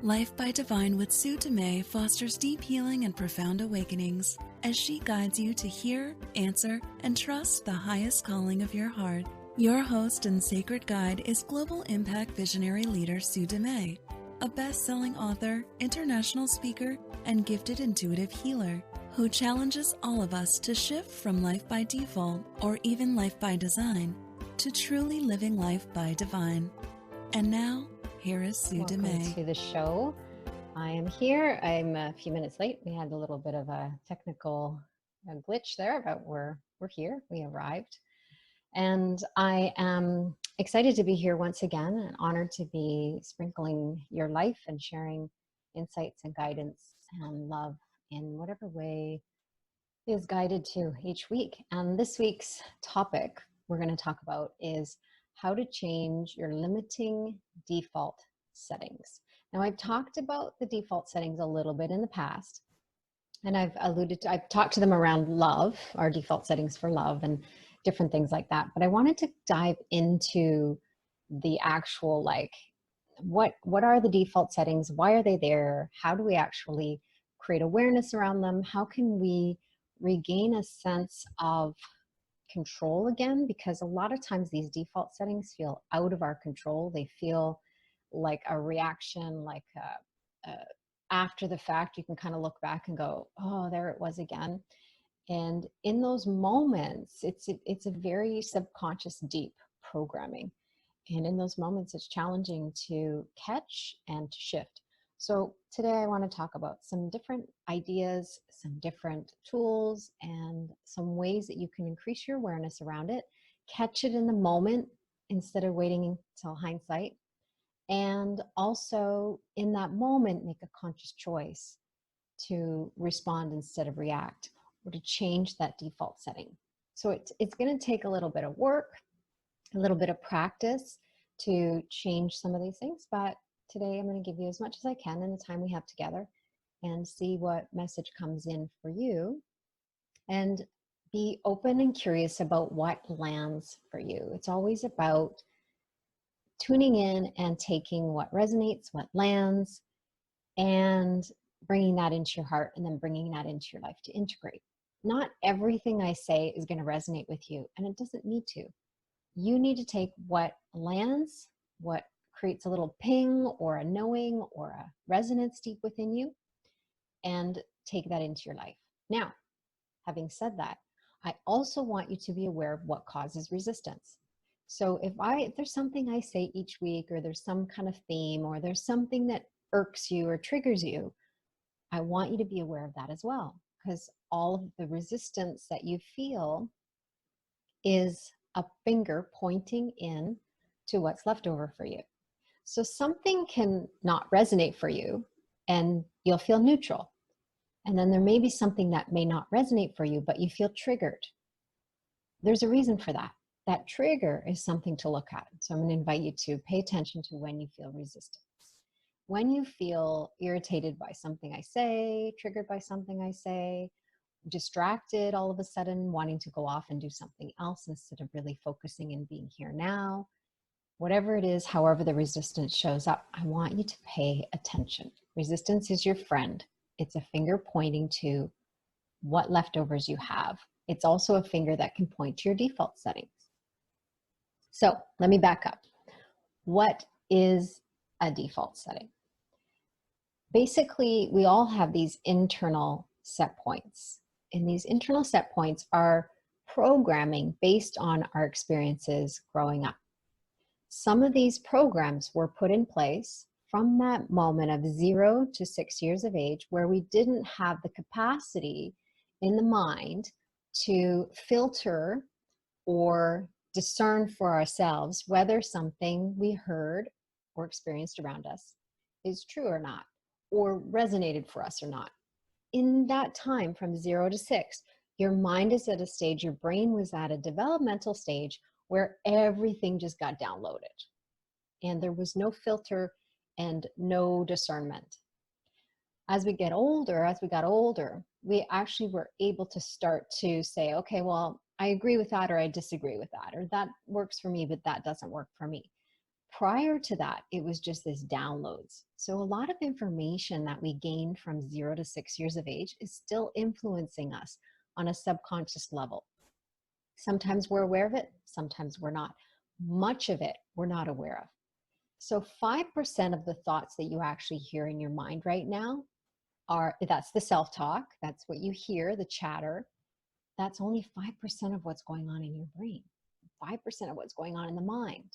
Life by Divine with Sue Dumais fosters deep healing and profound awakenings as she guides you to hear, answer, and trust the highest calling of your heart. Your host and sacred guide is global impact visionary leader Sue Dumais, a best-selling author, international speaker, and gifted intuitive healer who challenges all of us to shift from life by default or even life by design to truly living life by divine. And now, here is Sue Dumais. Welcome to the show. I am here. I'm a few minutes late. We had a little bit of a technical glitch there, but we're here. We arrived. And I am excited to be here once again and honored to be sprinkling your life and sharing insights and guidance and love in whatever way is guided to each week. And this week's topic we're going to talk about is how to change your limiting default settings. Now, I've talked about the default settings a little bit in the past, and I've talked to them around love, our default settings for love and different things like that. But I wanted to dive into the actual, what are the default settings? Why are they there? How do we actually create awareness around them? How can we regain a sense of control again? Because a lot of times these default settings feel out of our control. They feel like a reaction, after the fact. You can kind of look back and go, oh, there it was again. And in those moments, it's a very subconscious, deep programming. And in those moments, it's challenging to catch and to shift. So today I want to talk about some different ideas, some different tools, and some ways that you can increase your awareness around it, catch it in the moment instead of waiting until hindsight, and also in that moment make a conscious choice to respond instead of react, or to change that default setting. So it's going to take a little bit of work, a little bit of practice to change some of these things, but today I'm going to give you as much as I can in the time we have together and see what message comes in for you, and be open and curious about what lands for you. It's always about tuning in and taking what resonates, what lands, and bringing that into your heart and then bringing that into your life to integrate. Not everything I say is going to resonate with you, and it doesn't need to. You need to take what lands, what creates a little ping or a knowing or a resonance deep within you, and take that into your life. Now, having said that, I also want you to be aware of what causes resistance. So if there's something I say each week, or there's some kind of theme, or there's something that irks you or triggers you, I want you to be aware of that as well, because all of the resistance that you feel is a finger pointing in to what's left over for you. So something can not resonate for you and you'll feel neutral. And then there may be something that may not resonate for you, but you feel triggered. There's a reason for that. That trigger is something to look at. So I'm going to invite you to pay attention to when you feel resistance. When you feel irritated by something I say, triggered by something I say, distracted all of a sudden, wanting to go off and do something else instead of really focusing and being here now, whatever it is, however the resistance shows up, I want you to pay attention. Resistance is your friend. It's a finger pointing to what leftovers you have. It's also a finger that can point to your default settings. So let me back up. What is a default setting? Basically, we all have these internal set points. And these internal set points are programming based on our experiences growing up. Some of these programs were put in place from that moment of 0 to 6 years of age, where we didn't have the capacity in the mind to filter or discern for ourselves whether something we heard or experienced around us is true or not, or resonated for us or not. In that time from 0 to 6, your mind is at a stage, your brain was at a developmental stage where everything just got downloaded and there was no filter and no discernment. As we got older, we actually were able to start to say, okay, well, I agree with that, or I disagree with that, or that works for me, but that doesn't work for me. Prior to that, it was just this downloads. So a lot of information that we gained from 0 to 6 years of age is still influencing us on a subconscious level. Sometimes we're aware of it, sometimes we're not. Much of it we're not aware of. So 5% of the thoughts that you actually hear in your mind right now that's the self-talk, that's what you hear, the chatter. That's only 5% of what's going on in your brain, 5% of what's going on in the mind.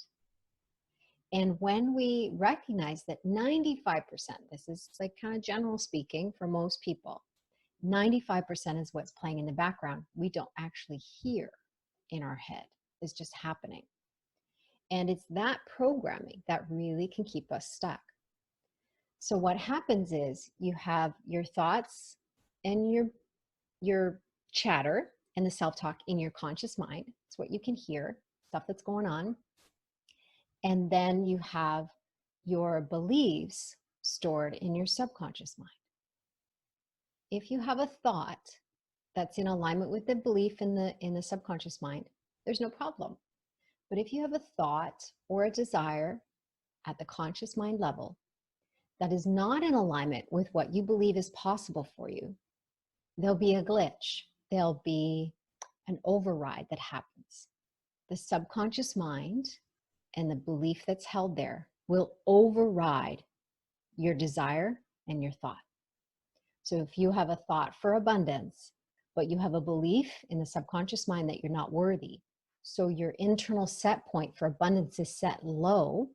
And when we recognize that 95%, this is like kind of general speaking for most people, 95% is what's playing in the background, we don't actually hear in our head. It's just happening. And it's that programming that really can keep us stuck. So what happens is you have your thoughts and your chatter and the self-talk in your conscious mind. It's what you can hear, stuff that's going on. And then you have your beliefs stored in your subconscious mind. If you have a thought that's in alignment with the belief in the subconscious mind, there's no problem. But if you have a thought or a desire at the conscious mind level that is not in alignment with what you believe is possible for you, there'll be a glitch. There'll be an override that happens. The subconscious mind and the belief that's held there will override your desire and your thought. So if you have a thought for abundance, but you have a belief in the subconscious mind that you're not worthy, so your internal set point for abundance is set low,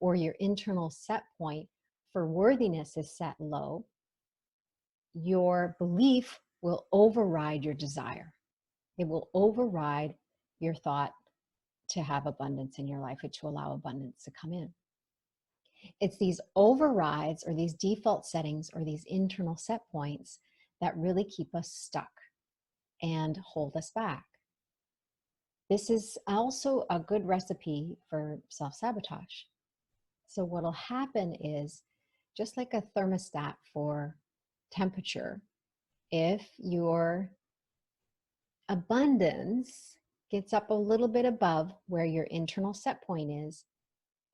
or your internal set point for worthiness is set low, your belief will override your desire. It will override your thought to have abundance in your life or to allow abundance to come in. It's these overrides or these default settings or these internal set points that really keep us stuck and hold us back. This is also a good recipe for self-sabotage. So what'll happen is, just like a thermostat for temperature, if your abundance gets up a little bit above where your internal set point is,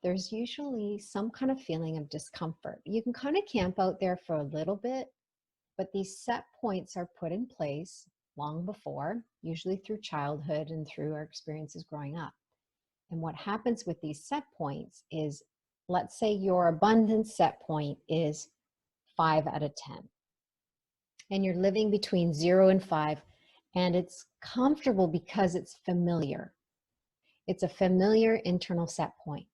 there's usually some kind of feeling of discomfort. You can kind of camp out there for a little bit, but these set points are put in place long before, usually through childhood and through our experiences growing up. And what happens with these set points is, let's say your abundance set point is 5 out of 10. And you're living between 0 and 5, and it's comfortable because it's familiar. It's a familiar internal set point.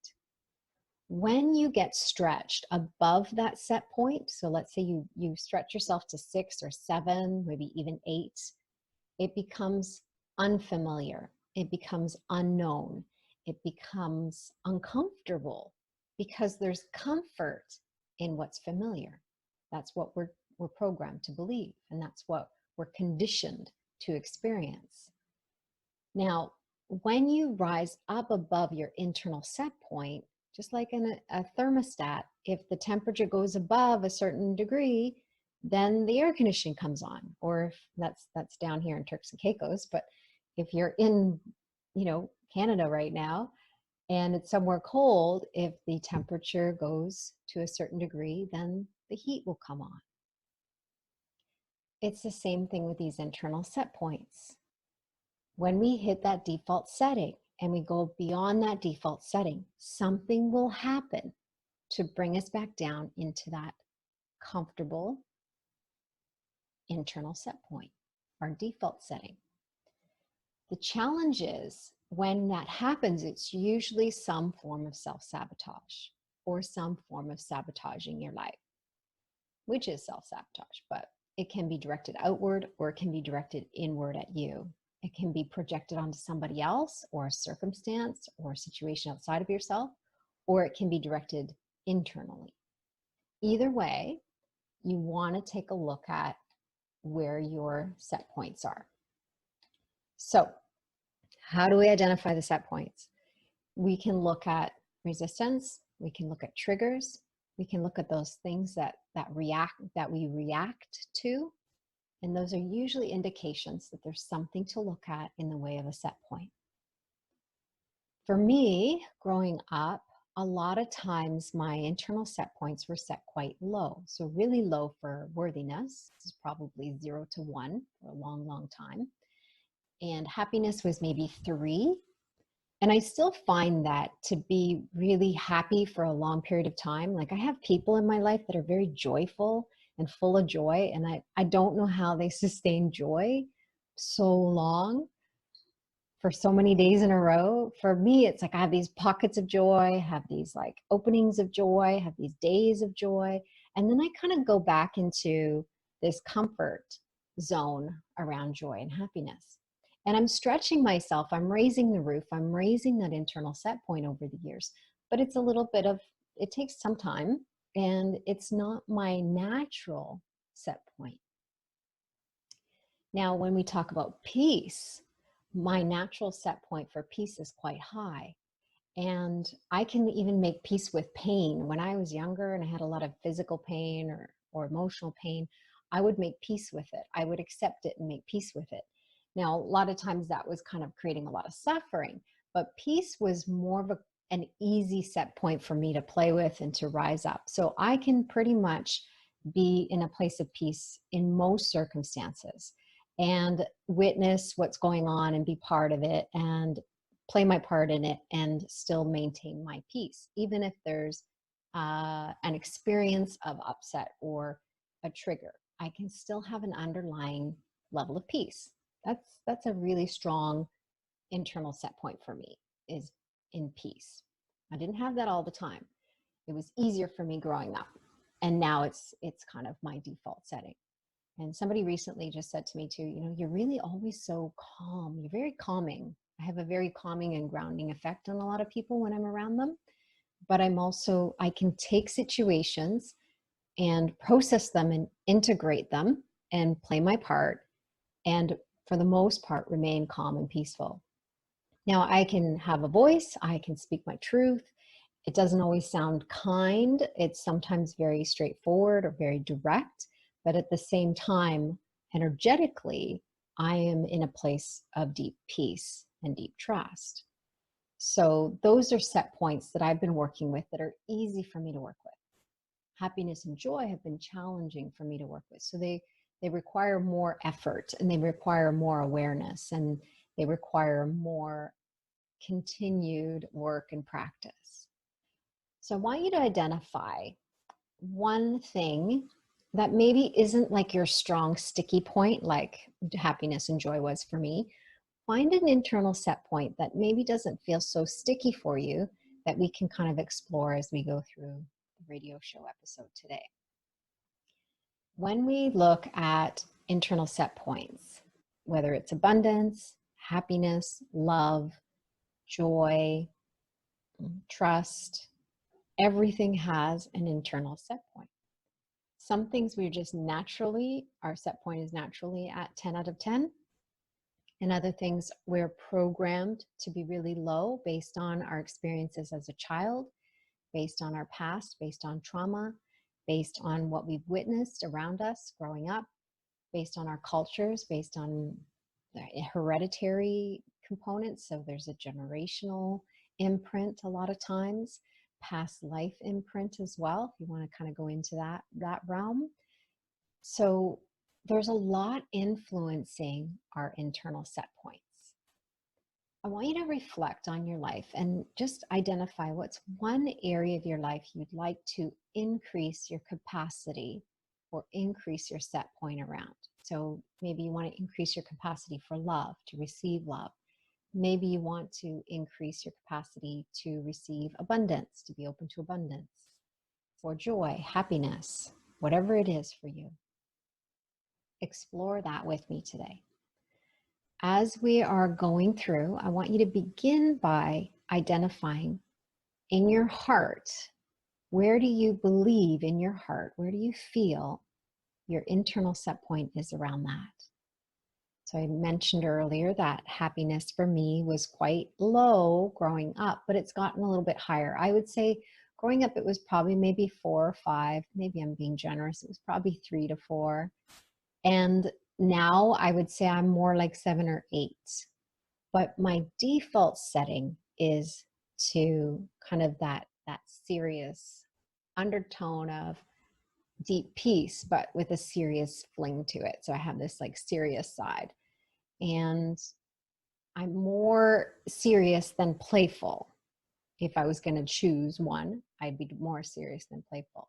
When you get stretched above that set point, so let's say you stretch yourself to 6 or 7, maybe even 8, it becomes unfamiliar. It becomes unknown. It becomes uncomfortable because there's comfort in what's familiar. That's what we're programmed to believe, and that's what we're conditioned to experience. Now, when you rise up above your internal set point, just like in a thermostat, if the temperature goes above a certain degree, then the air conditioning comes on. Or if that's down here in Turks and Caicos, but if you're in, Canada right now, and it's somewhere cold, if the temperature goes to a certain degree, then the heat will come on. It's the same thing with these internal set points. When we hit that default setting and we go beyond that default setting, something will happen to bring us back down into that comfortable internal set point, our default setting. The challenge is, when that happens, it's usually some form of self-sabotage or some form of sabotaging your life, which is self-sabotage, but it can be directed outward or it can be directed inward at you. It can be projected onto somebody else or a circumstance or a situation outside of yourself, or it can be directed internally. Either way, you want to take a look at where your set points are. So, how do we identify the set points? We can look at resistance, we can look at triggers, we can look at those things that we react to, and those are usually indications that there's something to look at in the way of a set point. For me, growing up, a lot of times my internal set points were set quite low. So really low for worthiness is probably 0 to 1 for a long, long time. And happiness was maybe 3. And I still find that to be really happy for a long period of time, like I have people in my life that are very joyful and full of joy, and I don't know how they sustain joy so long for so many days in a row. For me, it's like I have these pockets of joy, have these like openings of joy, have these days of joy. And then I kind of go back into this comfort zone around joy and happiness. And I'm stretching myself, I'm raising the roof, I'm raising that internal set point over the years. But it's a little bit of, it takes some time, and it's not my natural set point. Now, when we talk about peace, my natural set point for peace is quite high. And I can even make peace with pain. When I was younger and I had a lot of physical pain or emotional pain, I would make peace with it. I would accept it and make peace with it. Now, a lot of times that was kind of creating a lot of suffering, but peace was more of an easy set point for me to play with and to rise up. So I can pretty much be in a place of peace in most circumstances and witness what's going on and be part of it and play my part in it and still maintain my peace, even if there's an experience of upset or a trigger. I can still have an underlying level of peace. That's a really strong internal set point for me, is in peace. I didn't have that all the time. It was easier for me growing up, and now it's kind of my default setting. And somebody recently just said to me too, you're really always so calm. You're very calming. I have a very calming and grounding effect on a lot of people when I'm around them. But I can take situations and process them and integrate them and play my part. And for the most part, remain calm and peaceful. Now, I can have a voice. I can speak my truth. It doesn't always sound kind. It's sometimes very straightforward or very direct. But at the same time, energetically, I am in a place of deep peace and deep trust. So those are set points that I've been working with that are easy for me to work with. Happiness and joy have been challenging for me to work with. So they require more effort, and they require more awareness, and they require more continued work and practice. So I want you to identify one thing that maybe isn't like your strong sticky point, like happiness and joy was for me. Find an internal set point that maybe doesn't feel so sticky for you, that we can kind of explore as we go through the radio show episode today. When we look at internal set points, whether it's abundance, happiness, love, joy, trust, everything has an internal set point. Some things we're just naturally, our set point is naturally at 10 out of 10. And other things we're programmed to be really low based on our experiences as a child, based on our past, based on trauma, based on what we've witnessed around us growing up, based on our cultures, based on the hereditary components. So there's a generational imprint a lot of times, past life imprint as well, if you want to kind of go into that realm. So there's a lot influencing our internal set points. I want you to reflect on your life and just identify what's one area of your life you'd like to increase your capacity or increase your set point around. So maybe you want to increase your capacity for love, to receive love. Maybe you want to increase your capacity to receive abundance, to be open to abundance, or joy, happiness, whatever it is for you. Explore that with me today. As we are going through, I want you to begin by identifying in your heart, where do you believe in your heart? Where do you feel your internal set point is around that? So I mentioned earlier that happiness for me was quite low growing up, but it's gotten a little bit higher. I would say growing up, it was probably maybe 4 or 5. Maybe I'm being generous. It was probably 3 to 4. And now I would say I'm more like 7 or 8. But my default setting is to kind of that that serious undertone of deep peace, but with a serious fling to it. So I have this like serious side, and I'm more serious than playful. If I was going to choose one, I'd be more serious than playful.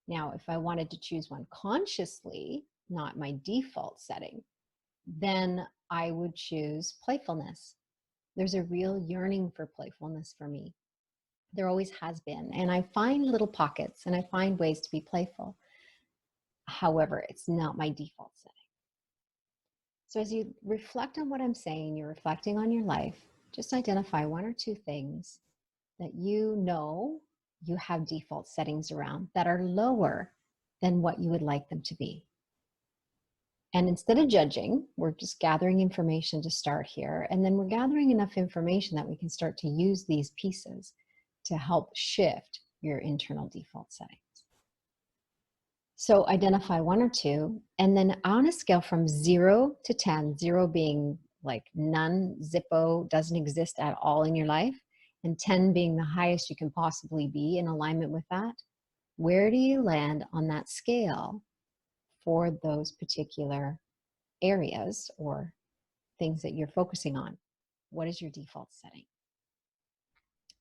Now, if I wanted to choose one consciously, not my default setting, then I would choose playfulness. There's a real yearning for playfulness for me. There always has been. And I find little pockets and I find ways to be playful. However, it's not my default setting. So as you reflect on what I'm saying, you're reflecting on your life, just identify one or two things that you know you have default settings around that are lower than what you would like them to be. And instead of judging, we're just gathering information to start here. And then we're gathering enough information that we can start to use these pieces to help shift your internal default settings. So identify one or two, and then on a scale from 0 to 10, 0 being like none, zippo, doesn't exist at all in your life, and 10 being the highest you can possibly be in alignment with that, where do you land on that scale for those particular areas or things that you're focusing on? What is your default setting?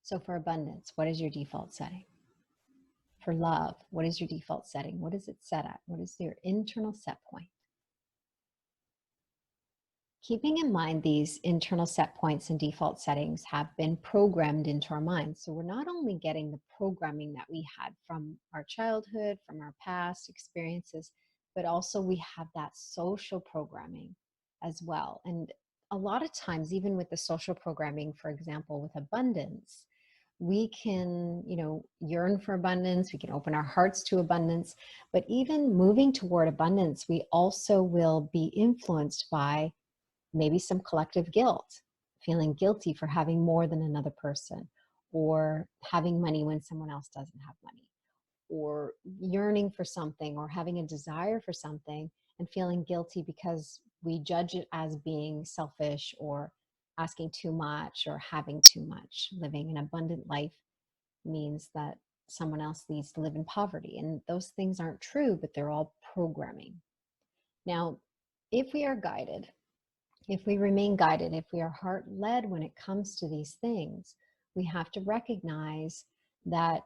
So for abundance, what is your default setting? For love, what is your default setting? What is it set at? What is your internal set point? Keeping in mind these internal set points and default settings have been programmed into our minds. So we're not only getting the programming that we had from our childhood, from our past experiences, but also we have that social programming as well. And a lot of times, even with the social programming, for example, with abundance, we can, yearn for abundance, we can open our hearts to abundance, but even moving toward abundance, we also will be influenced by maybe some collective guilt, feeling guilty for having more than another person, or having money when someone else doesn't have money, or yearning for something, or having a desire for something and feeling guilty because we judge it as being selfish or asking too much or having too much. Living an abundant life means that someone else needs to live in poverty. And those things aren't true, but they're all programming. Now, if we are guided, if we remain guided, if we are heart-led when it comes to these things, we have to recognize that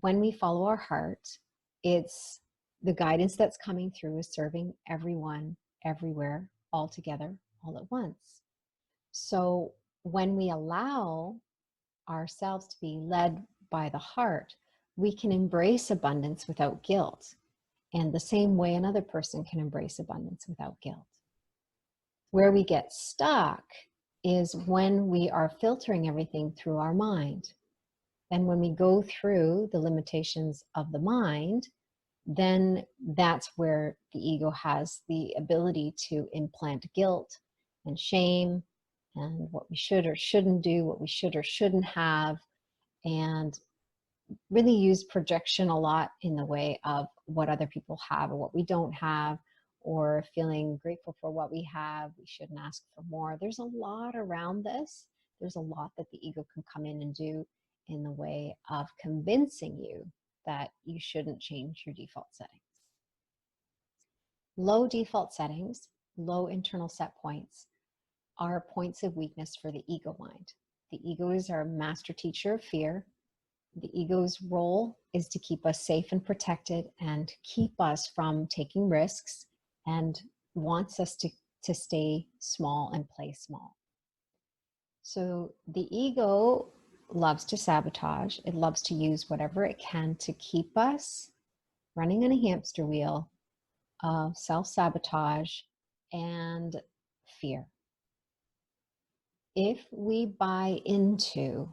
when we follow our heart, it's the guidance that's coming through is serving everyone, everywhere, all together, all at once. So when we allow ourselves to be led by the heart, we can embrace abundance without guilt. And the same way another person can embrace abundance without guilt. Where we get stuck is when we are filtering everything through our mind. And when we go through the limitations of the mind, then that's where the ego has the ability to implant guilt and shame and what we should or shouldn't do, what we should or shouldn't have, and really use projection a lot in the way of what other people have or what we don't have, or feeling grateful for what we have. We shouldn't ask for more. There's a lot around this. There's a lot that the ego can come in and do in the way of convincing you that you shouldn't change your default settings. Low default settings, low internal set points, are points of weakness for the ego mind. The ego is our master teacher of fear. The ego's role is to keep us safe and protected and keep us from taking risks, and wants us to stay small and play small. So the ego loves to sabotage. It loves to use whatever it can to keep us running on a hamster wheel of self-sabotage and fear. If we buy into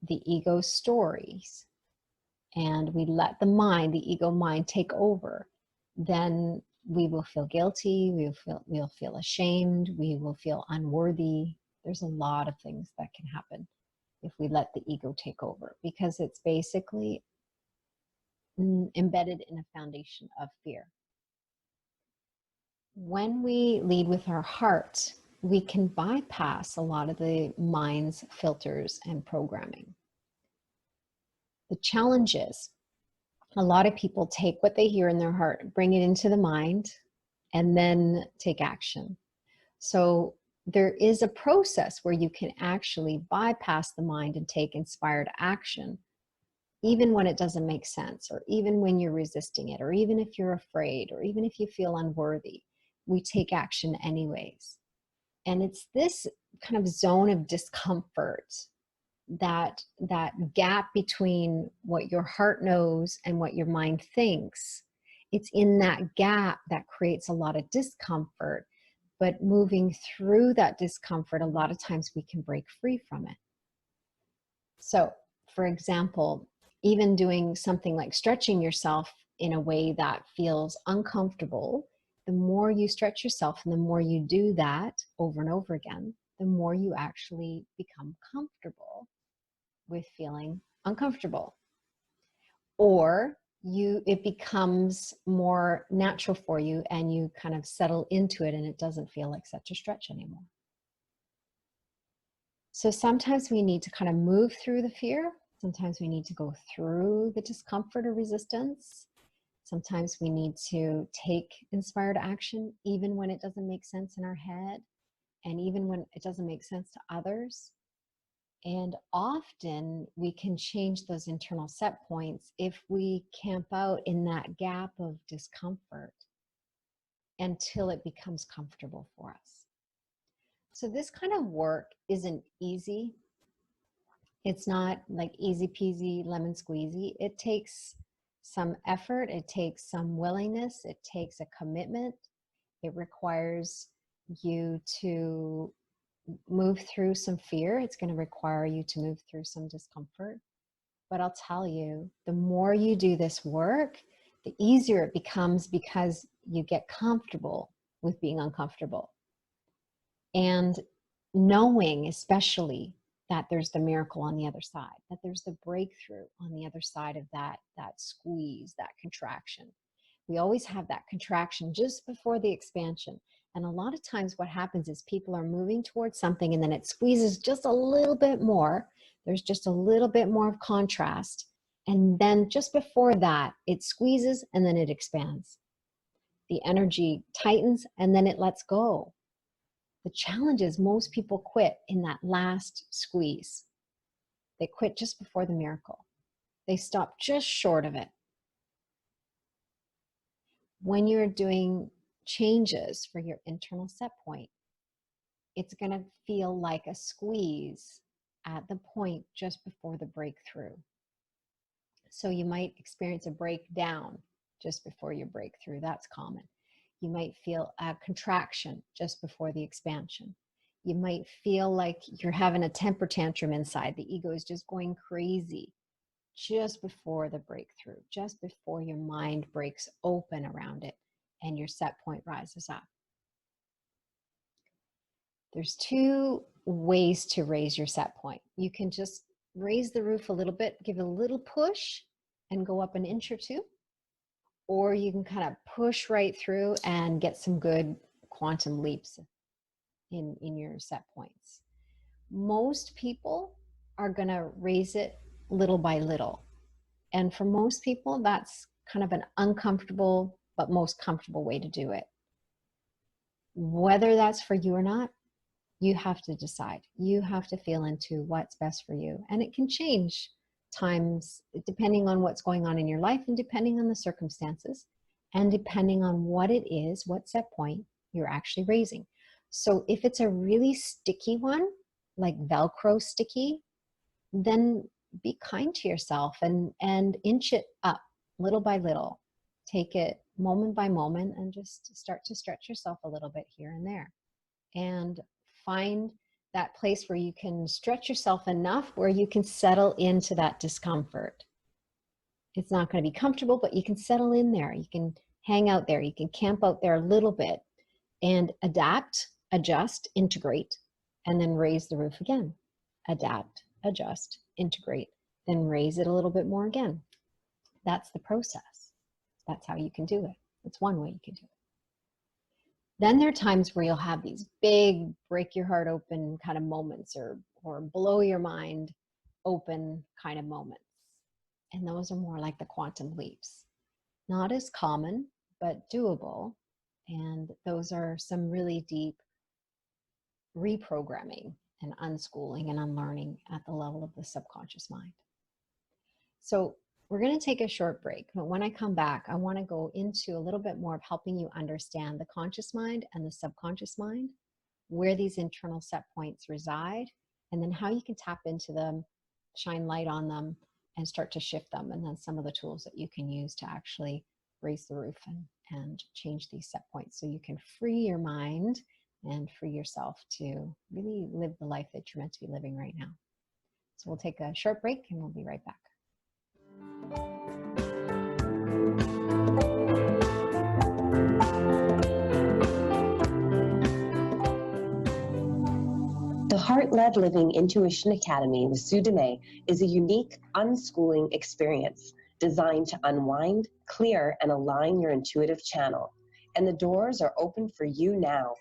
the ego stories and we let the ego mind take over, then we will feel guilty, we'll feel ashamed, we will feel unworthy. There's a lot of things that can happen if we let the ego take over, because it's basically embedded in a foundation of fear. When we lead with our heart, we can bypass a lot of the mind's filters and programming. The challenge is a lot of people take what they hear in their heart, bring it into the mind, and then take action. So there is a process where you can actually bypass the mind and take inspired action, even when it doesn't make sense, or even when you're resisting it, or even if you're afraid, or even if you feel unworthy. We take action anyways. And it's this kind of zone of discomfort, that gap between what your heart knows and what your mind thinks. It's in that gap that creates a lot of discomfort, but moving through that discomfort, a lot of times we can break free from it. So, for example, even doing something like stretching yourself in a way that feels uncomfortable, the more you stretch yourself and the more you do that over and over again, the more you actually become comfortable with feeling uncomfortable. Or it becomes more natural for you and you kind of settle into it and it doesn't feel like such a stretch anymore. So sometimes we need to kind of move through the fear. Sometimes we need to go through the discomfort or resistance. Sometimes we need to take inspired action, even when it doesn't make sense in our head, and even when it doesn't make sense to others. And often we can change those internal set points if we camp out in that gap of discomfort until it becomes comfortable for us. So this kind of work isn't easy. It's not like easy peasy lemon squeezy. It takes some effort. It takes some willingness. It takes a commitment. It requires you to move through some fear. It's going to require you to move through some discomfort. But I'll tell you, the more you do this work, the easier it becomes, because you get comfortable with being uncomfortable. And knowing especially that there's the miracle on the other side, that there's the breakthrough on the other side of that squeeze, that contraction. We always have that contraction just before the expansion. And a lot of times what happens is people are moving towards something and then it squeezes just a little bit more. There's just a little bit more of contrast. And then just before that, it squeezes and then it expands. The energy tightens and then it lets go. The challenge is most people quit in that last squeeze. They quit just before the miracle. They stop just short of it. When you're doing changes for your internal set point, it's going to feel like a squeeze at the point just before the breakthrough. So you might experience a breakdown just before your breakthrough. That's common. You might feel a contraction just before the expansion. You might feel like you're having a temper tantrum inside. The ego is just going crazy just before the breakthrough, just before your mind breaks open around it and your set point rises up. There's two ways to raise your set point. You can just raise the roof a little bit, give a little push and go up an inch or two. Or you can kind of push right through and get some good quantum leaps in your set points. Most people are going to raise it little by little. And for most people, that's kind of an uncomfortable but most comfortable way to do it. Whether that's for you or not, you have to decide. You have to feel into what's best for you. And it can change times depending on what's going on in your life and depending on the circumstances and depending on what it is, what set point you're actually raising. So if it's a really sticky one, like Velcro sticky, then be kind to yourself and inch it up little by little. Take it moment by moment and just start to stretch yourself a little bit here and there. And find that place where you can stretch yourself enough where you can settle into that discomfort. It's not going to be comfortable, but you can settle in there. You can hang out there. You can camp out there a little bit and adapt, adjust, integrate, and then raise the roof again. Adapt, adjust, integrate, then raise it a little bit more again. That's the process. That's how you can do it. That's one way you can do it. Then there are times where you'll have these big break your heart open kind of moments or blow your mind open kind of moments. And those are more like the quantum leaps. Not as common, but doable. And those are some really deep reprogramming and unschooling and unlearning at the level of the subconscious mind. So we're going to take a short break, but when I come back, I want to go into a little bit more of helping you understand the conscious mind and the subconscious mind, where these internal set points reside, and then how you can tap into them, shine light on them, and start to shift them, and then some of the tools that you can use to actually raise the roof and change these set points so you can free your mind and free yourself to really live the life that you're meant to be living right now. So we'll take a short break and we'll be right back. The Heart-Led Living Intuition Academy with Sue Dumais is a unique unschooling experience designed to unwind, clear, and align your intuitive channel. And the doors are open for you now.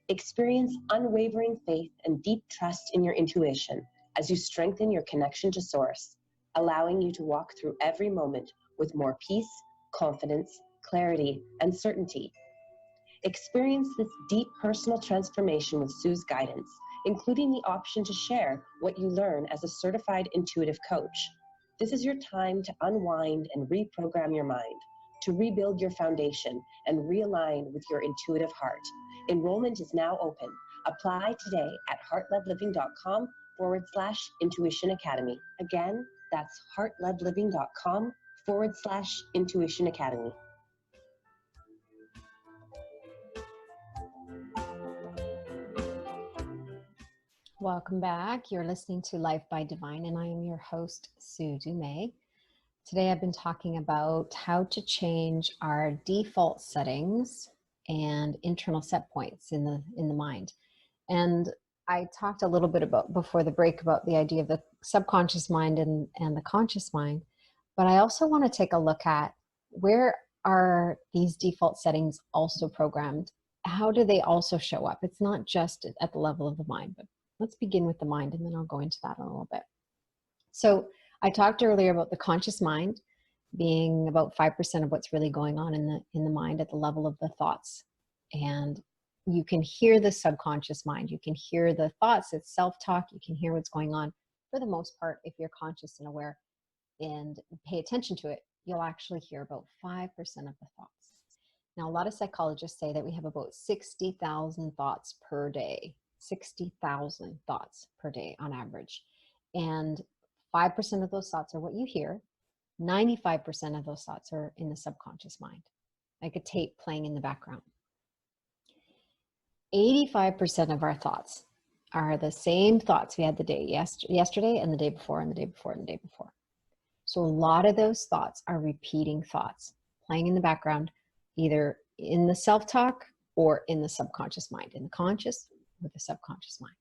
Experience unwavering faith and deep trust in your intuition as you strengthen your connection to Source, allowing you to walk through every moment with more peace, confidence, clarity, and certainty. Experience this deep personal transformation with Sue's guidance, including the option to share what you learn as a certified intuitive coach. This is your time to unwind and reprogram your mind, to rebuild your foundation and realign with your intuitive heart. Enrollment is now open. Apply today at heartledliving.com/Intuition Academy. Again, that's heartledliving.com/Intuition Academy. Welcome back. You're listening to Life by Divine, and I am your host, Sue Dumais. Today I've been talking about how to change our default settings and internal set points in the mind. And I talked a little bit about before the break about the idea of the subconscious mind and the conscious mind, but I also want to take a look at where are these default settings also programmed? How do they also show up? It's not just at the level of the mind, but let's begin with the mind, and then I'll go into that in a little bit. So I talked earlier about the conscious mind being about 5% of what's really going on in the mind at the level of the thoughts. And you can hear the subconscious mind. You can hear the thoughts. It's self-talk. You can hear what's going on. For the most part, if you're conscious and aware and pay attention to it, you'll actually hear about 5% of the thoughts. Now, a lot of psychologists say that we have about 60,000 thoughts per day. 60,000 thoughts per day on average. And 5% of those thoughts are what you hear. 95% of those thoughts are in the subconscious mind, like a tape playing in the background. 85% of our thoughts are the same thoughts we had the day yesterday and the day before and the day before and the day before. So a lot of those thoughts are repeating thoughts playing in the background, either in the self-talk or in the subconscious mind, in the conscious with the subconscious mind.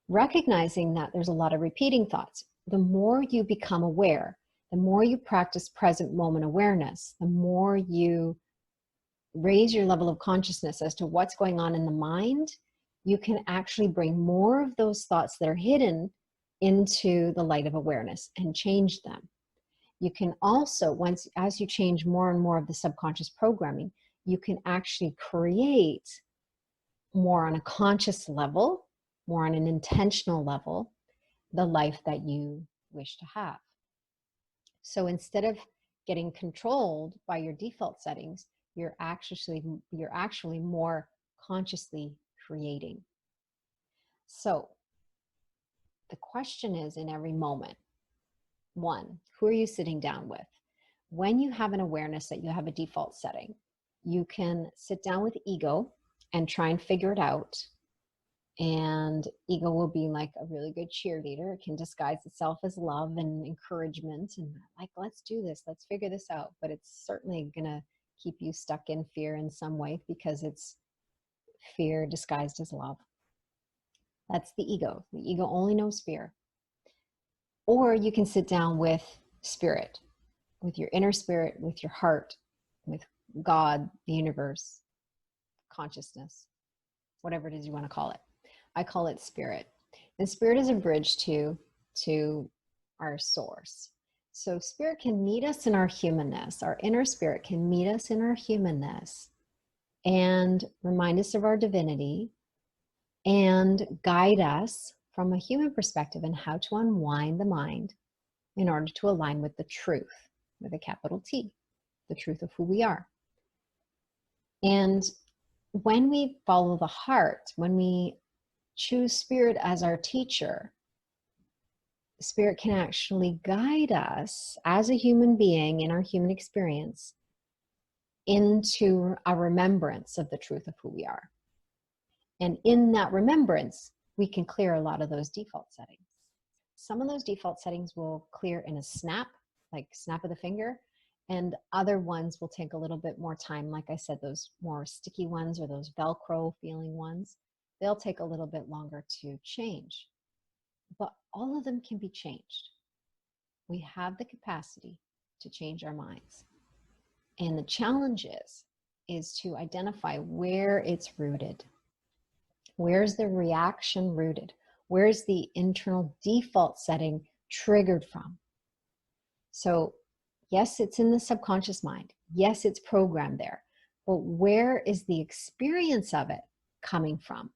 Recognizing that there's a lot of repeating thoughts, the more you become aware, the more you practice present moment awareness, the more you raise your level of consciousness as to what's going on in the mind, you can actually bring more of those thoughts that are hidden into the light of awareness and change them. You can also, as you change more and more of the subconscious programming, you can actually create more on a conscious level, more on an intentional level, the life that you wish to have. So instead of getting controlled by your default settings, you're actually more consciously creating. So the question is, in every moment, one, who are you sitting down with? When you have an awareness that you have a default setting, you can sit down with ego and try and figure it out. And ego will be like a really good cheerleader. It can disguise itself as love and encouragement and like, let's do this, let's figure this out. But it's certainly gonna keep you stuck in fear in some way because it's fear disguised as love. That's the ego. The ego only knows fear. Or you can sit down with spirit, with your inner spirit, with your heart, with God, the universe, consciousness, whatever it is you want to call it. I call it spirit. And spirit is a bridge to our source. So spirit can meet us in our humanness. Our inner spirit can meet us in our humanness and remind us of our divinity and guide us from a human perspective in how to unwind the mind in order to align with the truth, with a capital T, the truth of who we are. And when we follow the heart, when we choose spirit as our teacher, spirit can actually guide us as a human being in our human experience into a remembrance of the truth of who we are. And in that remembrance, we can clear a lot of those default settings. Some of those default settings will clear in a snap, like snap of the finger, and other ones will take a little bit more time. Like I said, those more sticky ones or those Velcro feeling ones, they'll take a little bit longer to change. But all of them can be changed. We have the capacity to change our minds. And the challenge is to identify where it's rooted. Where's the reaction rooted? Where's the internal default setting triggered from? So yes, it's in the subconscious mind. Yes, it's programmed there. But where is the experience of it coming from?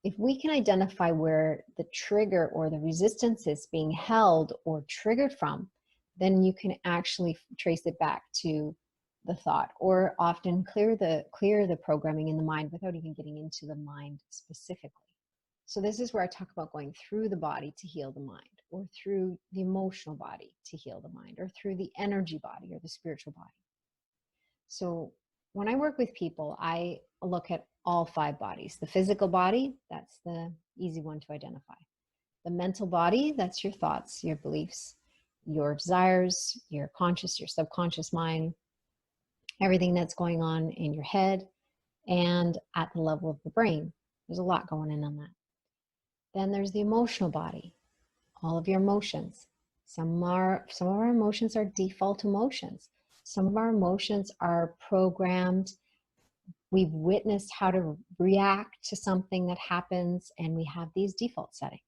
If we can identify where the trigger or the resistance is being held or triggered from, then you can actually trace it back to the thought, or often clear the programming in the mind without even getting into the mind specifically. So this is where I talk about going through the body to heal the mind, or through the emotional body to heal the mind, or through the energy body or the spiritual body. So when I work with people, I look at all 5 bodies. The physical body, that's the easy one to identify. The mental body, that's your thoughts, your beliefs, your desires, your conscious, your subconscious mind, everything that's going on in your head and at the level of the brain. There's a lot going on that. Then there's the emotional body, all of your emotions. Some of our emotions are default emotions. Some of our emotions are programmed. We've witnessed how to react to something that happens, and we have these default settings.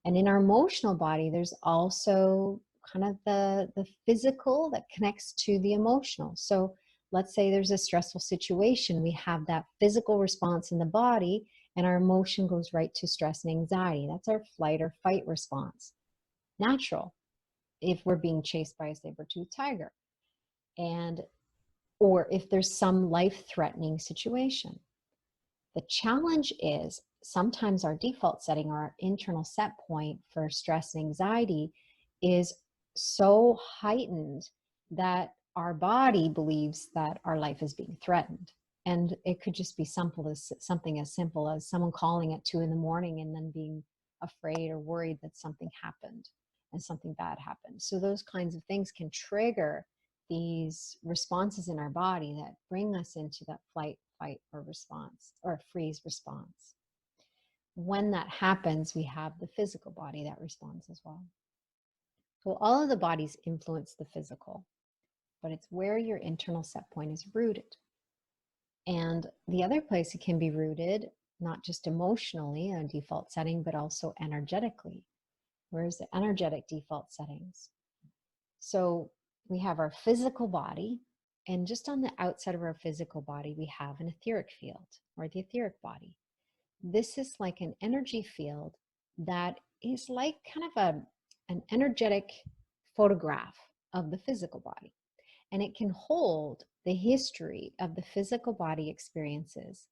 And in our emotional body, there's also kind of the physical that connects to the emotional. So let's say there's a stressful situation. We have that physical response in the body, and our emotion goes right to stress and anxiety. That's our flight or fight response. Natural, if we're being chased by a saber-toothed tiger. Or if there's some life-threatening situation. The challenge is sometimes our default setting or our internal set point for stress and anxiety is so heightened that our body believes that our life is being threatened. And it could just be something as simple as someone calling at 2 a.m. and then being afraid or worried that something happened and something bad happened. So those kinds of things can trigger these responses in our body that bring us into that flight, fight, or response, or freeze response. When that happens, we have the physical body that responds as well. So all of the bodies influence the physical, but it's where your internal set point is rooted. And the other place it can be rooted, not just emotionally, a default setting, but also energetically. Where's the energetic default settings? So we have our physical body, and just on the outside of our physical body, we have an etheric field, or the etheric body. This is like an energy field that is like kind of an energetic photograph of the physical body. And it can hold the history of the physical body experiences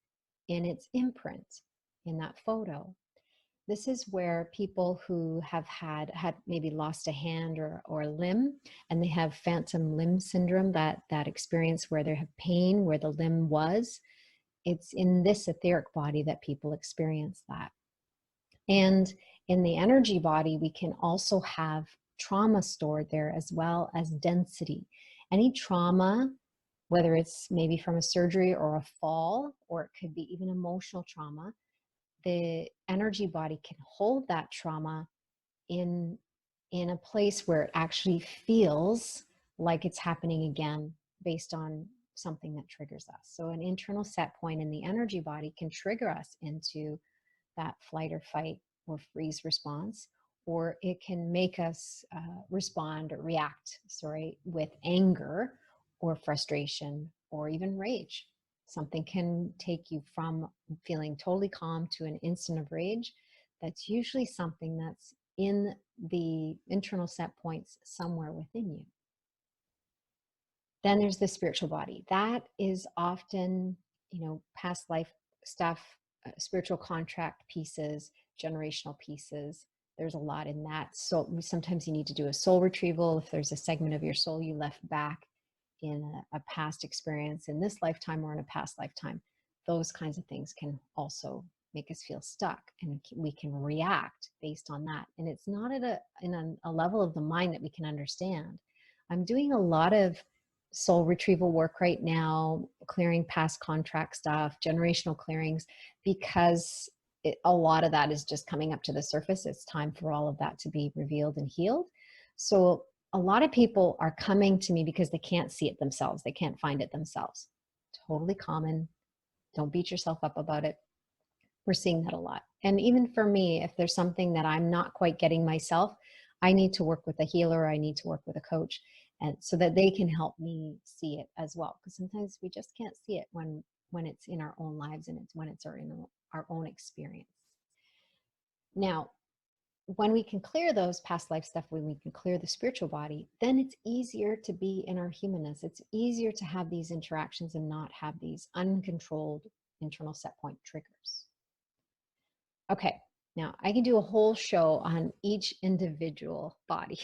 in its imprint in that photo. This is where people who have had maybe lost a hand or a limb, and they have phantom limb syndrome, that experience where they have pain where the limb was, it's in this etheric body that people experience that. And in the energy body, we can also have trauma stored there as well as density. Any trauma, whether it's maybe from a surgery or a fall, or it could be even emotional trauma, the energy body can hold that trauma in a place where it actually feels like it's happening again based on something that triggers us. So an internal set point in the energy body can trigger us into that flight or fight or freeze response, or it can make us respond or react, with anger or frustration or even rage. Something can take you from feeling totally calm to an instant of rage. That's usually something that's in the internal set points somewhere within you. Then there's the spiritual body. That is often, past life stuff, spiritual contract pieces, generational pieces. There's a lot in that. So sometimes you need to do a soul retrieval if there's a segment of your soul you left back in a past experience in this lifetime or in a past lifetime. Those kinds of things can also make us feel stuck, and we can react based on that. And it's not at a level of the mind that we can understand. I'm doing a lot of soul retrieval work right now, clearing past contract stuff, generational clearings, because a lot of that is just coming up to the surface. It's time for all of that to be revealed and healed. So a lot of people are coming to me because they can't see it themselves. They can't find it themselves. Totally common. Don't beat yourself up about it. We're seeing that a lot. And even for me, if there's something that I'm not quite getting myself, I need to work with a healer. I need to work with a coach, and so that they can help me see it as well. Because sometimes we just can't see it when it's in our own lives, and when it's in our own experience. Now, when we can clear those past life stuff, when we can clear the spiritual body, then it's easier to be in our humanness. It's easier to have these interactions and not have these uncontrolled internal set point triggers. Okay, now I can do a whole show on each individual body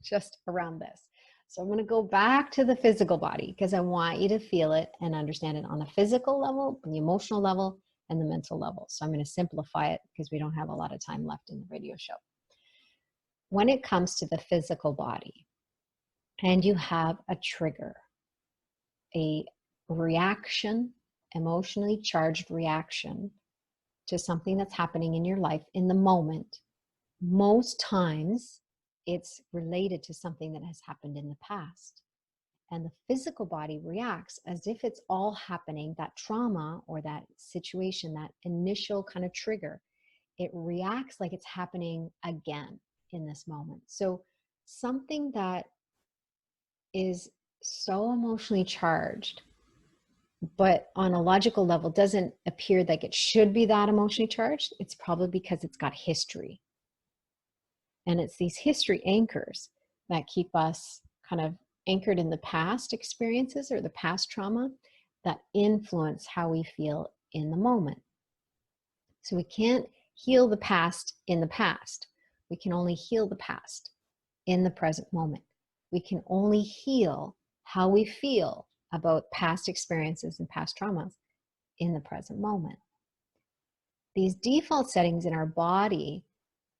just around this. So I'm going to go back to the physical body because I want you to feel it and understand it on the physical level, the emotional level, and the mental level. So I'm going to simplify it because we don't have a lot of time left in the radio show. When it comes to the physical body, and you have a trigger, a reaction, emotionally charged reaction to something that's happening in your life in the moment, most times it's related to something that has happened in the past. And the physical body reacts as if it's all happening, that trauma or that situation, that initial kind of trigger, it reacts like it's happening again in this moment. So something that is so emotionally charged, but on a logical level doesn't appear like it should be that emotionally charged, it's probably because it's got history. And it's these history anchors that keep us kind of anchored in the past experiences or the past trauma that influence how we feel in the moment. So we can't heal the past in the past. We can only heal the past in the present moment. We can only heal how we feel about past experiences and past traumas in the present moment. These default settings in our body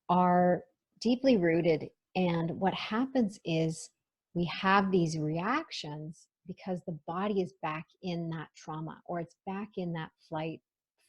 are deeply rooted, and what happens is we have these reactions because the body is back in that trauma, or it's back in that flight,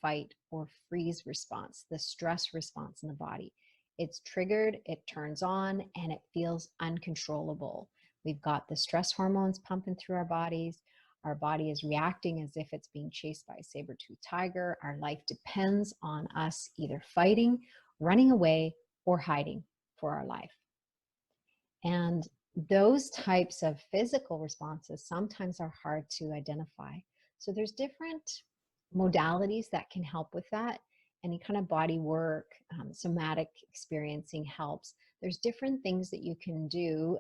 fight, or freeze response, the stress response in the body. It's triggered, it turns on, and it feels uncontrollable. We've got the stress hormones pumping through our bodies. Our body is reacting as if it's being chased by a saber-toothed tiger. Our life depends on us either fighting, running away, or hiding for our life. And those types of physical responses sometimes are hard to identify. So there's different modalities that can help with that. Any kind of body work, somatic experiencing helps. There's different things that you can do,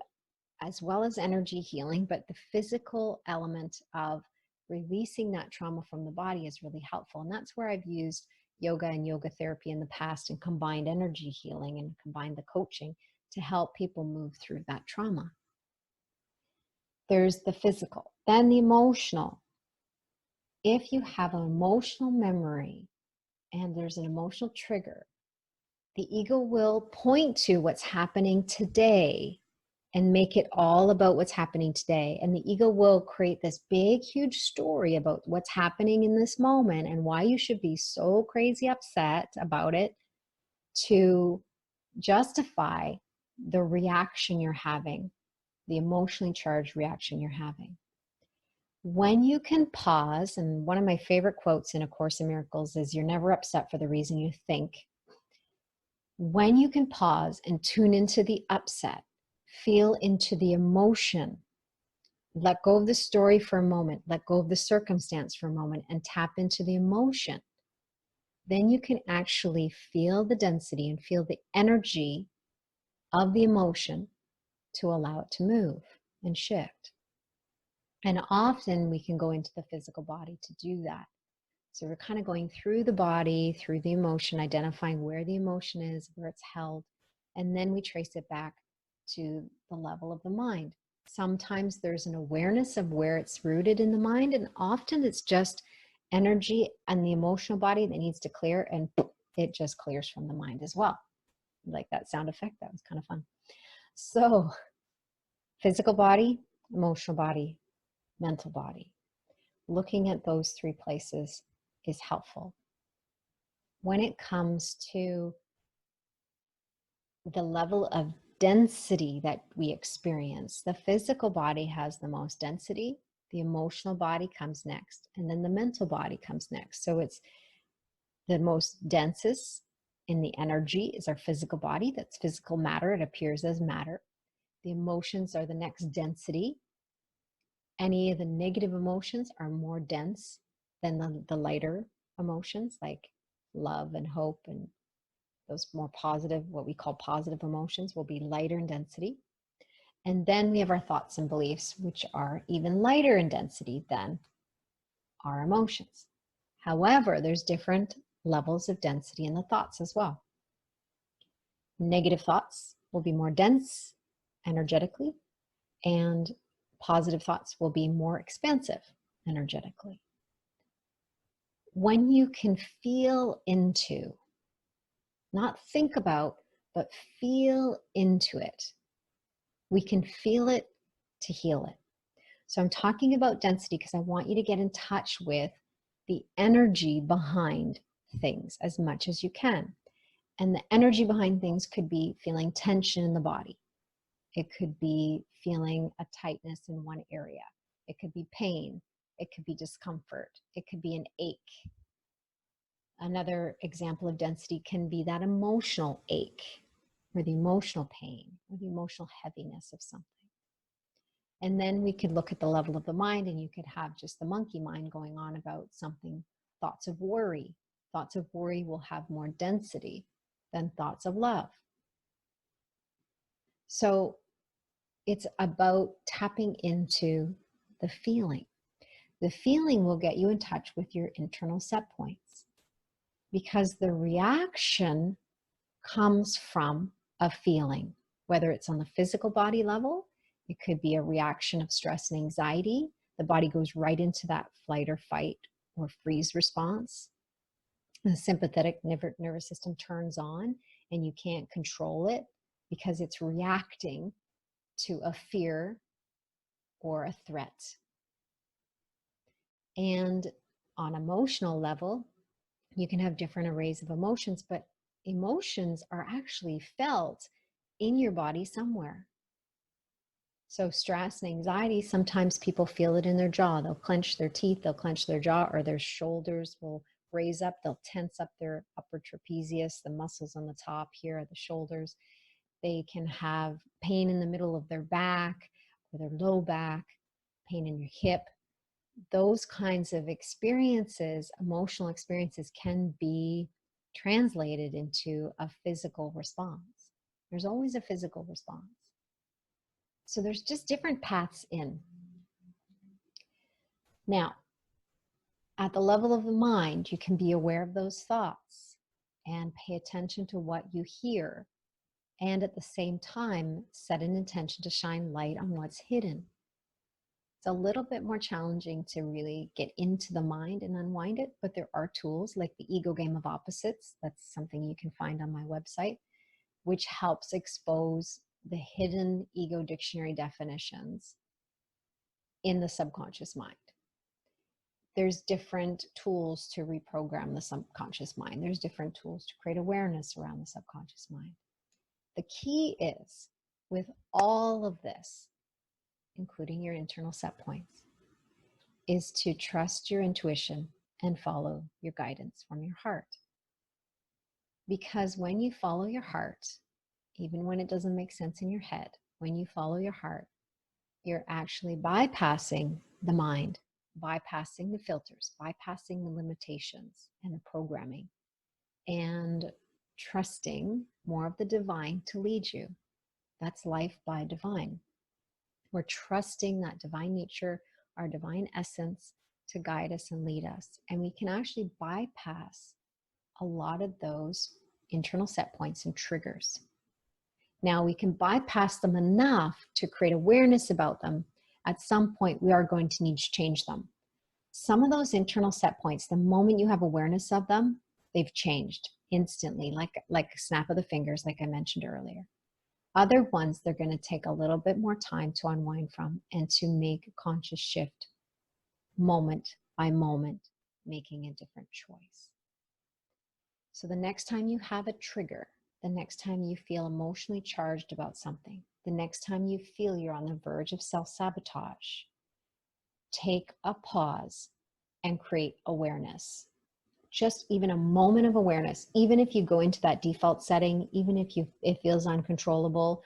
as well as energy healing, but the physical element of releasing that trauma from the body is really helpful. And that's where I've used yoga and yoga therapy in the past, and combined energy healing and combined the coaching to help people move through that trauma. There's the physical, then the emotional. If you have an emotional memory and there's an emotional trigger, the ego will point to what's happening today and make it all about what's happening today. And the ego will create this big, huge story about what's happening in this moment and why you should be so crazy upset about it, to justify the reaction you're having, the emotionally charged reaction you're having. When you can pause, and one of my favorite quotes in A Course in Miracles is, "You're never upset for the reason you think." When you can pause and tune into the upset, feel into the emotion, let go of the story for a moment, let go of the circumstance for a moment, and tap into the emotion, then you can actually feel the density and feel the energy of the emotion to allow it to move and shift. And often we can go into the physical body to do that. So we're kind of going through the body, through the emotion, identifying where the emotion is, where it's held, and then we trace it back to the level of the mind. Sometimes there's an awareness of where it's rooted in the mind, and often it's just energy and the emotional body that needs to clear, and it just clears from the mind as well. Like that sound effect, that was kind of fun. So physical body, emotional body, mental body. Looking at those three places is helpful. When it comes to the level of density that we experience, the physical body has the most density, the emotional body comes next, and then the mental body comes next. So it's the most densest in the energy is our physical body. That's physical matter. It appears as matter. The emotions are the next density. Any of the negative emotions are more dense than the lighter emotions like love and hope, and those more positive, what we call positive emotions, will be lighter in density. And then we have our thoughts and beliefs, which are even lighter in density than our emotions. However, there's different levels of density in the thoughts as well. Negative thoughts will be more dense energetically, and positive thoughts will be more expansive energetically. When you can feel into, not think about, but feel into it, we can feel it to heal it. So I'm talking about density because I want you to get in touch with the energy behind things as much as you can. And the energy behind things could be feeling tension in the body. It could be feeling a tightness in one area. It could be pain. It could be discomfort. It could be an ache. Another example of density can be that emotional ache, or the emotional pain, or the emotional heaviness of something. And then we could look at the level of the mind, and you could have just the monkey mind going on about something. Thoughts of worry. Thoughts of worry will have more density than thoughts of love. So it's about tapping into the feeling. The feeling will get you in touch with your internal set points, because the reaction comes from a feeling, whether it's on the physical body level. It could be a reaction of stress and anxiety. The body goes right into that flight or fight or freeze response. The sympathetic nervous system turns on, and you can't control it because it's reacting to a fear or a threat. And on emotional level, you can have different arrays of emotions, but emotions are actually felt in your body somewhere. So stress and anxiety, sometimes people feel it in their jaw. They'll clench their teeth, they'll clench their jaw, or their shoulders will raise up. They'll tense up their upper trapezius, the muscles on the top here are the shoulders. They can have pain in the middle of their back or their low back, pain in your hip. Those kinds of experiences, emotional experiences, can be translated into a physical response. There's always a physical response. So there's just different paths in. Now, at the level of the mind, you can be aware of those thoughts and pay attention to what you hear, and at the same time, set an intention to shine light on what's hidden. It's a little bit more challenging to really get into the mind and unwind it, but there are tools like the Ego Game of Opposites. That's something you can find on my website, which helps expose the hidden ego dictionary definitions in the subconscious mind. There's different tools to reprogram the subconscious mind. There's different tools to create awareness around the subconscious mind. The key is, with all of this, including your internal set points, is to trust your intuition and follow your guidance from your heart. Because when you follow your heart, even when it doesn't make sense in your head, when you follow your heart, you're actually bypassing the mind, bypassing the filters, bypassing the limitations and the programming, and trusting more of the divine to lead you. That's life by divine. We're trusting that divine nature, our divine essence, to guide us and lead us. And we can actually bypass a lot of those internal set points and triggers. Now, we can bypass them enough to create awareness about them. At some point, we are going to need to change them. Some of those internal set points, the moment you have awareness of them, they've changed instantly, like a snap of the fingers, like I mentioned earlier. Other ones, they're going to take a little bit more time to unwind from and to make a conscious shift moment by moment, making a different choice. So the next time you have a trigger, the next time you feel emotionally charged about something, the next time you feel you're on the verge of self-sabotage, take a pause and create awareness. Just even a moment of awareness, even if you go into that default setting, even if it feels uncontrollable,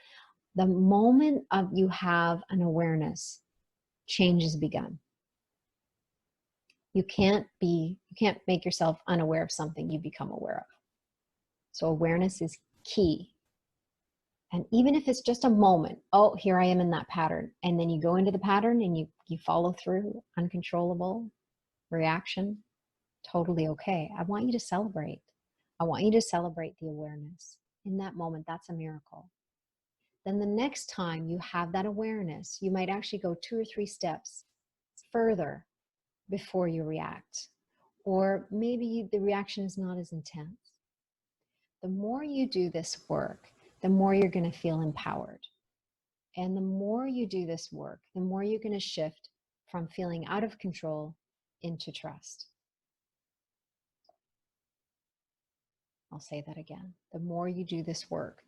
the moment of you have an awareness, change has begun. You can't make yourself unaware of something you become aware of. So awareness is key. And even if it's just a moment, oh, here I am in that pattern. And then you go into the pattern and you follow through, uncontrollable reaction, totally okay. I want you to celebrate. I want you to celebrate the awareness. In that moment, that's a miracle. Then the next time you have that awareness, you might actually go 2 or 3 steps further before you react. Or maybe the reaction is not as intense. The more you do this work, the more you're going to feel empowered. And the more you do this work, the more you're going to shift from feeling out of control into trust. I'll say that again. The more you do this work,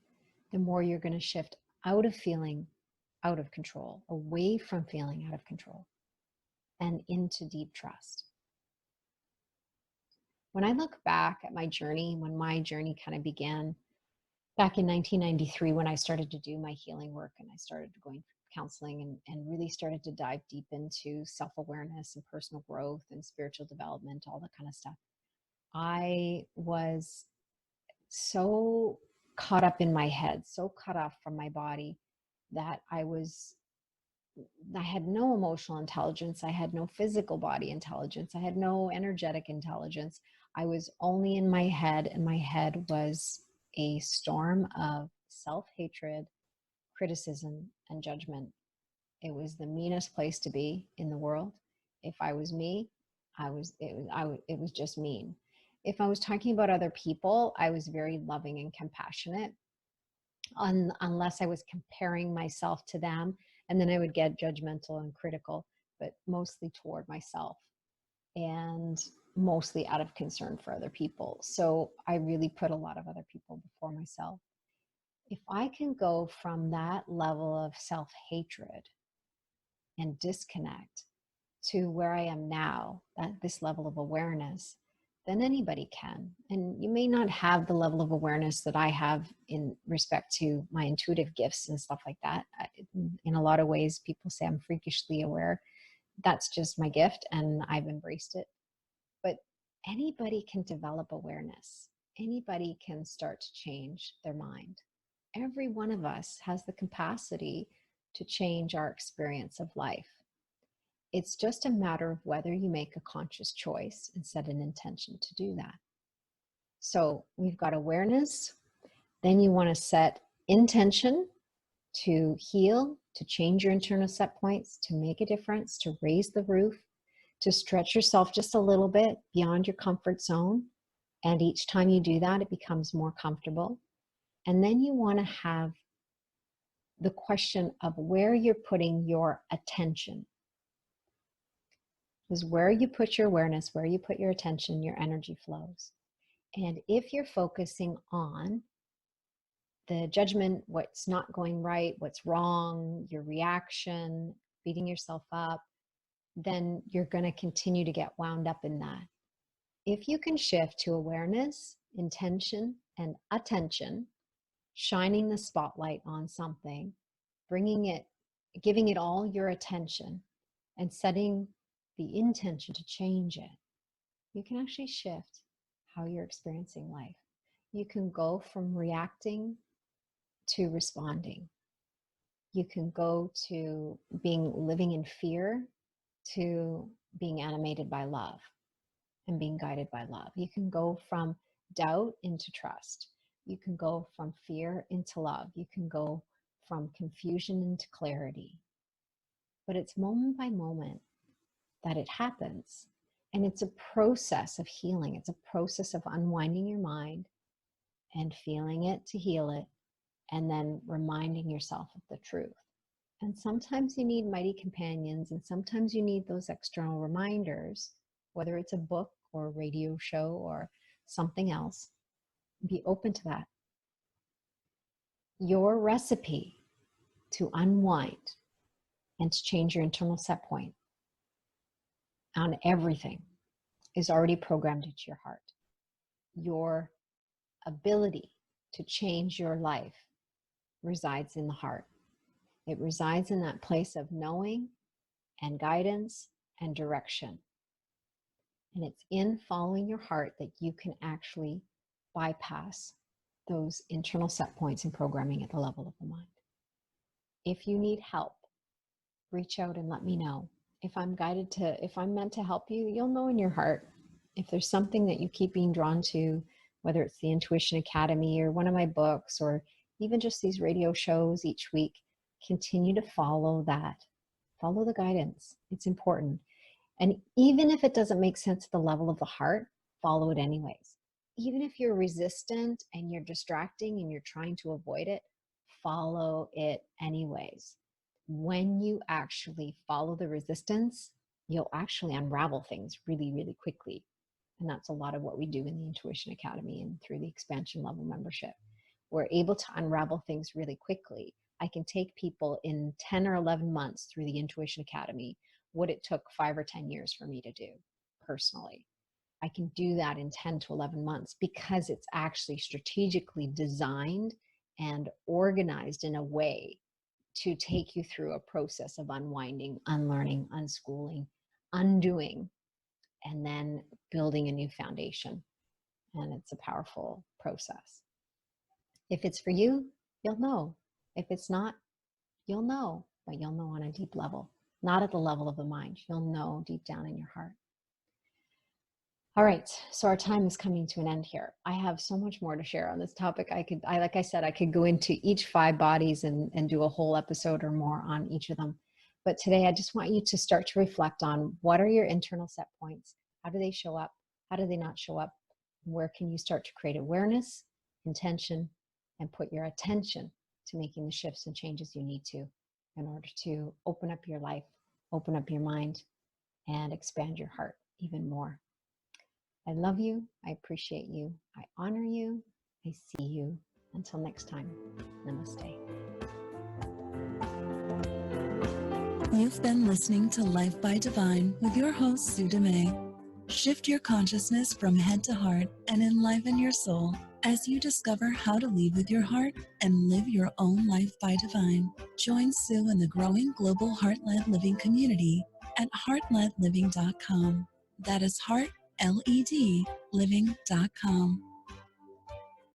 the more you're going to shift out of feeling out of control, away from feeling out of control, and into deep trust. When I look back at my journey, when my journey kind of began back in 1993, when I started to do my healing work and I started going counseling and really started to dive deep into self-awareness and personal growth and spiritual development, all that kind of stuff, I was so caught up in my head, so cut off from my body that I had no emotional intelligence. I had no physical body intelligence. I had no energetic intelligence. I was only in my head, and my head was a storm of self-hatred, criticism, and judgment. It was the meanest place to be in the world. If I was me, it was just mean. If I was talking about other people, I was very loving and compassionate, unless I was comparing myself to them, and then I would get judgmental and critical, but mostly toward myself and mostly out of concern for other people. So I really put a lot of other people before myself. If I can go from that level of self-hatred and disconnect to where I am now, at this level of awareness, then anybody can. And you may not have the level of awareness that I have in respect to my intuitive gifts and stuff like that. In a lot of ways, people say I'm freakishly aware. That's just my gift, and I've embraced it. But anybody can develop awareness. Anybody can start to change their mind. Every one of us has the capacity to change our experience of life. It's just a matter of whether you make a conscious choice and set an intention to do that. So we've got awareness. Then you want to set intention to heal, to change your internal set points, to make a difference, to raise the roof, to stretch yourself just a little bit beyond your comfort zone. And each time you do that, it becomes more comfortable. And then you want to have the question of where you're putting your attention. Because where you put your awareness, where you put your attention, your energy flows. And if you're focusing on the judgment, what's not going right, what's wrong, your reaction, beating yourself up, then you're going to continue to get wound up in that. If you can shift to awareness, intention, and attention, shining the spotlight on something, bringing it, giving it all your attention, and setting the intention to change it, you can actually shift how you're experiencing life. You can go from reacting to responding. You can go to living in fear to being animated by love and being guided by love. You can go from doubt into trust. You can go from fear into love. You can go from confusion into clarity. But it's moment by moment that it happens. And it's a process of healing. It's a process of unwinding your mind and feeling it to heal it, and then reminding yourself of the truth. And sometimes you need mighty companions, and sometimes you need those external reminders, whether it's a book or a radio show or something else. Be open to that. Your recipe to unwind and to change your internal set point on everything is already programmed into your heart. Your ability to change your life resides in the heart. It resides in that place of knowing and guidance and direction. And it's in following your heart that you can actually bypass those internal set points and programming at the level of the mind. If you need help, reach out and let me know. If I'm meant to help you, you'll know in your heart. If there's something that you keep being drawn to, whether it's the Intuition Academy or one of my books, or even just these radio shows each week, continue to follow that. Follow the guidance. It's important. And even if it doesn't make sense at the level of the heart, follow it anyways. Even if you're resistant and you're distracting and you're trying to avoid it, follow it anyways. When you actually follow the resistance, you'll actually unravel things really, really quickly. And that's a lot of what we do in the Intuition Academy and through the expansion level membership. We're able to unravel things really quickly. I can take people in 10 or 11 months through the Intuition Academy what it took 5 or 10 years for me to do personally. I can do that in 10 to 11 months because it's actually strategically designed and organized in a way to take you through a process of unwinding, unlearning, unschooling, undoing, and then building a new foundation. And it's a powerful process. If it's for you, you'll know. If it's not, you'll know, but you'll know on a deep level, not at the level of the mind. You'll know deep down in your heart. All right, so our time is coming to an end here. I have so much more to share on this topic. Like I said, I could go into each 5 bodies and do a whole episode or more on each of them. But today I just want you to start to reflect on, what are your internal set points? How do they show up? How do they not show up? Where can you start to create awareness, intention, and put your attention to making the shifts and changes you need to in order to open up your life, open up your mind, and expand your heart even more. I love you. I appreciate you. I honor you. I see you. Until next time, namaste. You've been listening to Life by Divine with your host, Sue Dumais. Shift your consciousness from head to heart and enliven your soul as you discover how to lead with your heart and live your own life by divine. Join Sue in the growing global heart-led living community at heartledliving.com. That is heart, LED, living.com.